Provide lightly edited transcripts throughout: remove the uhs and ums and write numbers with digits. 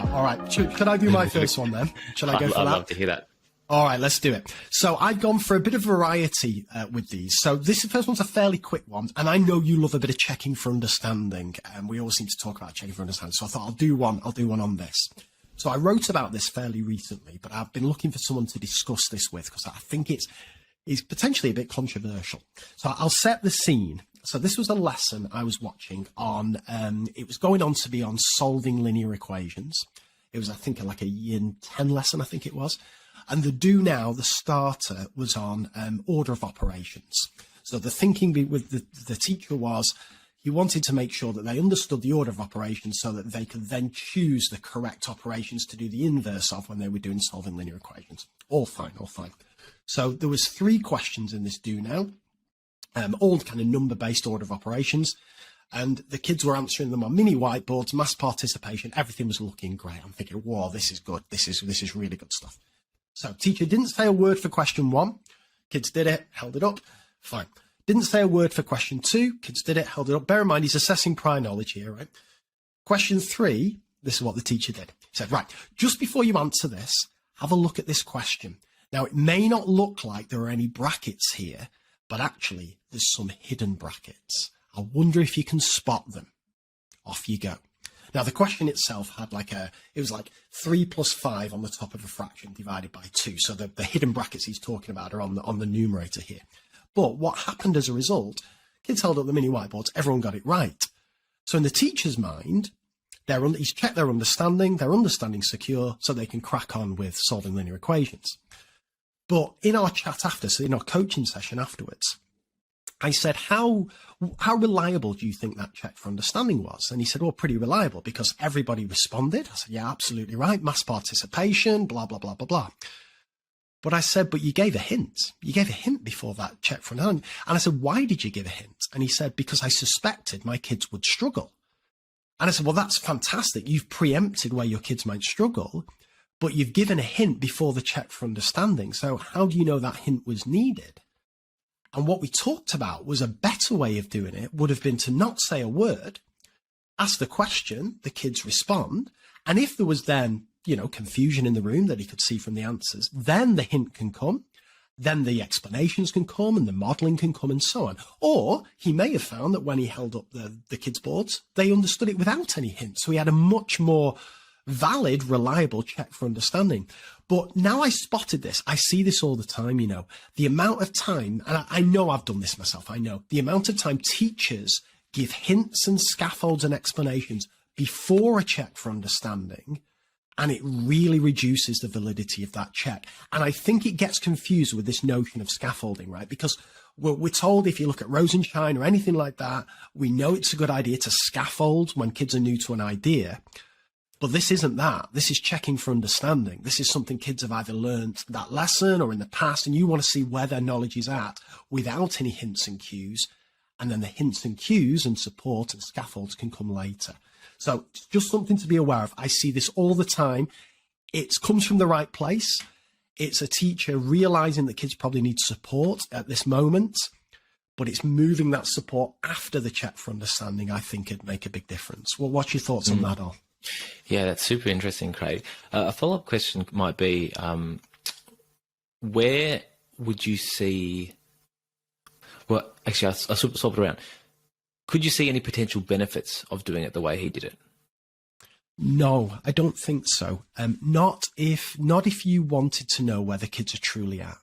that. All right, should I do my first one then? Should I go for that? I'd love to hear that. All right, let's do it. So I've gone for a bit of variety with these. So this first one's a fairly quick one, and I know you love a bit of checking for understanding, and we always seem to talk about checking for understanding. So I thought I'll do one on this. So I wrote about this fairly recently, but I've been looking for someone to discuss this with because I think it's potentially a bit controversial. So I'll set the scene. So this was a lesson I was watching on, it was going on to be on solving linear equations. It was, I think, like a year 10 lesson, I think it was. And the do now, the starter, was on order of operations. So the thinking with the teacher was he wanted to make sure that they understood the order of operations so that they could then choose the correct operations to do the inverse of when they were doing solving linear equations. All fine, all fine. So there was 3 questions in this do now, all kind of number-based order of operations. And the kids were answering them on mini whiteboards, mass participation. Everything was looking great. I'm thinking, whoa, this is good. This is really good stuff. So teacher didn't say a word for question 1. Kids did it, held it up. Fine. Didn't say a word for question 2. Kids did it, held it up. Bear in mind, he's assessing prior knowledge here, right? Question 3, this is what the teacher did. He said, right, just before you answer this, have a look at this question. Now, it may not look like there are any brackets here, but actually there's some hidden brackets. I wonder if you can spot them. Off you go. Now, the question itself had it was like 3 plus 5 on the top of a fraction divided by 2. So the hidden brackets he's talking about are on the numerator here. But what happened as a result, kids held up the mini whiteboards, everyone got it right. So in the teacher's mind, he's checked their understanding's secure, so they can crack on with solving linear equations. But in our chat after, so in our coaching session afterwards, I said, how reliable do you think that check for understanding was? And he said, well, pretty reliable because everybody responded. I said, yeah, absolutely right. Mass participation, blah, blah, blah, blah, blah. But I said, but you gave a hint. You gave a hint before that check for understanding. And I said, why did you give a hint? And he said, because I suspected my kids would struggle. And I said, well, that's fantastic. You've preempted where your kids might struggle, but you've given a hint before the check for understanding. So how do you know that hint was needed? And what we talked about was a better way of doing it would have been to not say a word, ask the question, the kids respond. And if there was then, confusion in the room that he could see from the answers, then the hint can come, then the explanations can come and the modeling can come and so on. Or he may have found that when he held up the kids' boards, they understood it without any hint. So he had a much more valid, reliable check for understanding. But now I spotted this. I see this all the time, the amount of time, and I know I've done this myself. I know the amount of time teachers give hints and scaffolds and explanations before a check for understanding, and it really reduces the validity of that check. And I think it gets confused with this notion of scaffolding, right? Because we're told if you look at Rosenshine or anything like that, we know it's a good idea to scaffold when kids are new to an idea. But this isn't that. This is checking for understanding. This is something kids have either learned that lesson or in the past, and you want to see where their knowledge is at without any hints and cues. And then the hints and cues and support and scaffolds can come later. So it's just something to be aware of. I see this all the time. It comes from the right place. It's a teacher realizing that kids probably need support at this moment, but it's moving that support after the check for understanding, I think, could make a big difference. Well, what's your thoughts on that, Al? Yeah, that's super interesting, Craig. A follow-up question might be, where would you see, well, actually, I'll swap it around. Could you see any potential benefits of doing it the way he did it? No, I don't think so. Not if you wanted to know where the kids are truly at.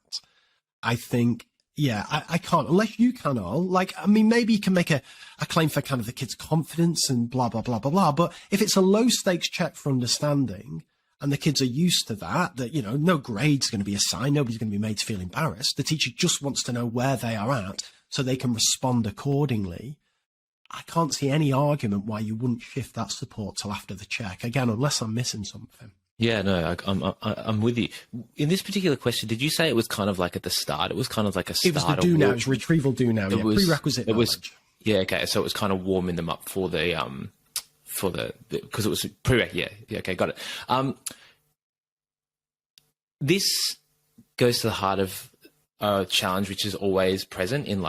I think, yeah, I can't, unless you can all. Maybe you can make a claim for kind of the kids' confidence and blah, blah, blah, blah, blah. But if it's a low stakes check for understanding and the kids are used to that, no grade's going to be assigned, nobody's going to be made to feel embarrassed. The teacher just wants to know where they are at so they can respond accordingly. I can't see any argument why you wouldn't shift that support till after the check. Again, unless I'm missing something. Yeah, no, I'm with you. In this particular question, did you say it was kind of like at the start? It was kind of like a start. It was the do now, it was retrieval do now, prerequisite knowledge. Yeah, okay, so it was kind of warming them up for the because it was prereq. Yeah, okay, got it. This goes to the heart of a challenge which is always present in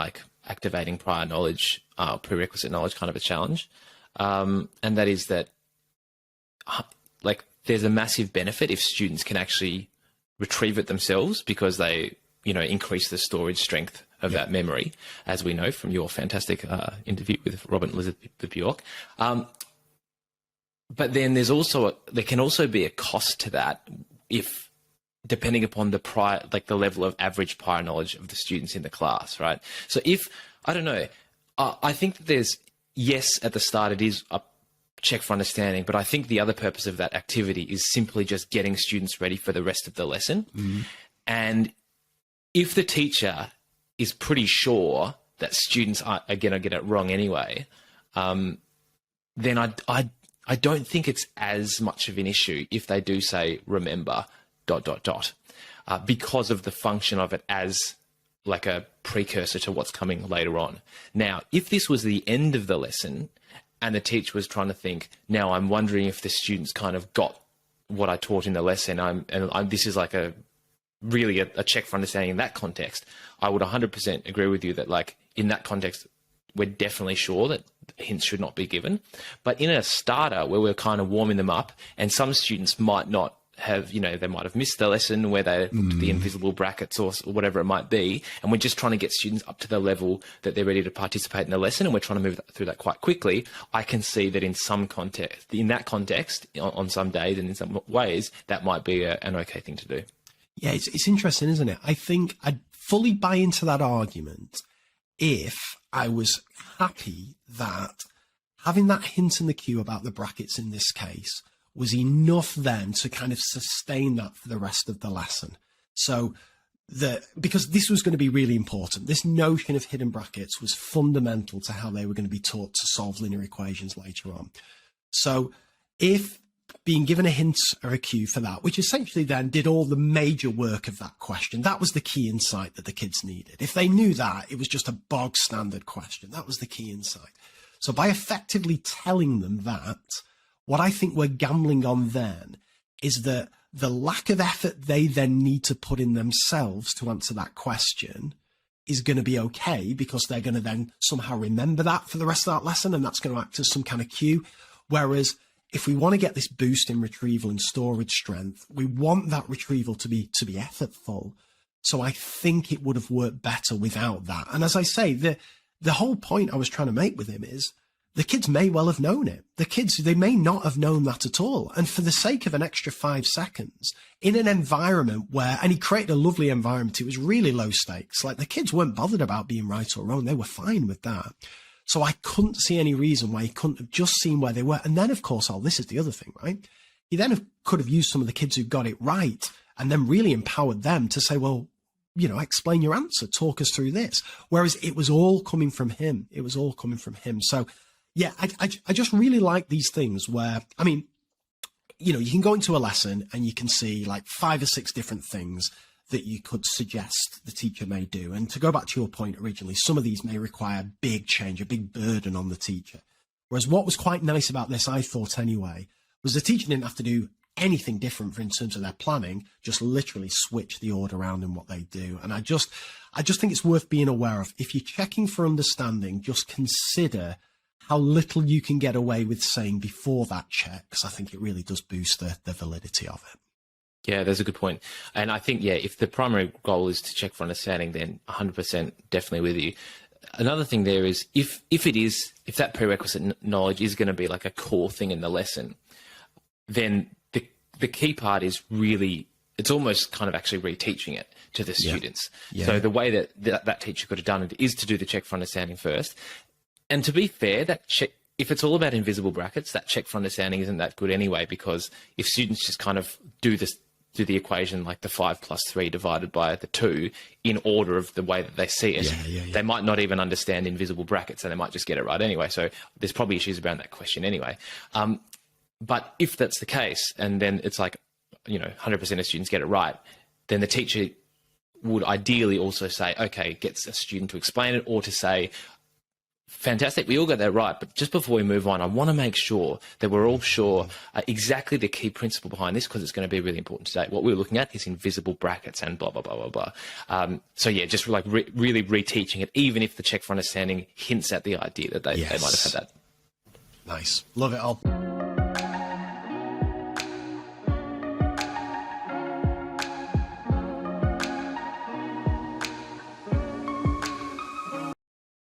activating prior knowledge, prerequisite knowledge, kind of a challenge, and that is that there's a massive benefit if students can actually retrieve it themselves, because they, increase the storage strength of that memory, as we know from your fantastic interview with Robin Elizabeth Bjork. But then there can also be a cost to that, if depending upon the level of average prior knowledge of the students in the class, right? So I don't know, I think that there's, yes, at the start it is a check for understanding, but I think the other purpose of that activity is simply just getting students ready for the rest of the lesson. Mm-hmm. And if the teacher is pretty sure that students are going to get it wrong anyway, then I don't think it's as much of an issue if they do say, remember, ... because of the function of it as like a precursor to what's coming later on. Now, if this was the end of the lesson and the teacher was trying to think, now I'm wondering if the students kind of got what I taught in the lesson, this is like really a check for understanding in that context, I would 100% agree with you that, like, in that context, we're definitely sure that hints should not be given. But in a starter where we're kind of warming them up, and some students might not have, they might have missed the lesson where they looked at the invisible brackets or whatever it might be, and we're just trying to get students up to the level that they're ready to participate in the lesson, and we're trying to move through that quite quickly. I can see that in that context, on some days and in some ways, that might be an okay thing to do. Yeah, it's interesting, isn't it? I think I'd fully buy into that argument if I was happy that having that hint in the cue about the brackets in this case was enough then to kind of sustain that for the rest of the lesson. So because this was going to be really important, this notion of hidden brackets was fundamental to how they were going to be taught to solve linear equations later on. So if being given a hint or a cue for that, which essentially then did all the major work of that question, that was the key insight that the kids needed. If they knew that, it was just a bog standard question. That was the key insight. So by effectively telling them that, what I think we're gambling on then is that the lack of effort they then need to put in themselves to answer that question is going to be okay, because they're going to then somehow remember that for the rest of that lesson, and that's going to act as some kind of cue. Whereas if we want to get this boost in retrieval and storage strength, we want that retrieval to be effortful. So I think it would have worked better without that. And as I say, the whole point I was trying to make with him is the kids may well have known it. They may not have known that at all. And for the sake of an extra 5 seconds, in an environment where, and he created a lovely environment, it was really low stakes. Like, the kids weren't bothered about being right or wrong. They were fine with that. So I couldn't see any reason why he couldn't have just seen where they were. And then, of course, this is the other thing, right? He then could have used some of the kids who got it right and then really empowered them to say, well, explain your answer, talk us through this. Whereas it was all coming from him. It was all coming from him. So, yeah, I just really like these things where, you can go into a lesson and you can see like 5 or 6 different things that you could suggest the teacher may do. And to go back to your point originally, some of these may require big change, a big burden on the teacher. Whereas what was quite nice about this, I thought anyway, was the teacher didn't have to do anything different in terms of their planning, just literally switch the order around in what they do. And I just think it's worth being aware of. If you're checking for understanding, just consider how little you can get away with saying before that check, because I think it really does boost the validity of it. Yeah, that's a good point. And I think, if the primary goal is to check for understanding, then 100% definitely with you. Another thing there is, if that prerequisite knowledge is going to be like a core thing in the lesson, then the key part is really, it's almost kind of actually reteaching it to the students. Yeah. So the way that teacher could have done it is to do the check for understanding first. And to be fair, that check, if it's all about invisible brackets, that check for understanding isn't that good anyway, because if students just kind of do the equation like the 5 + 3 divided by the 2 in order of the way that they see it, they might not even understand invisible brackets, and they might just get it right anyway. So there's probably issues around that question anyway. But if that's the case, and then it's like, 100% of students get it right, then the teacher would ideally also say, okay, gets a student to explain it, or to say, fantastic, we all got that right, but just before we move on, I want to make sure that we're all sure exactly the key principle behind this, because it's going to be really important today. What we're looking at is invisible brackets and blah, blah, blah, blah, blah. So yeah, just like really reteaching it, even if the check for understanding hints at the idea that they might have had that. Nice. Love it all.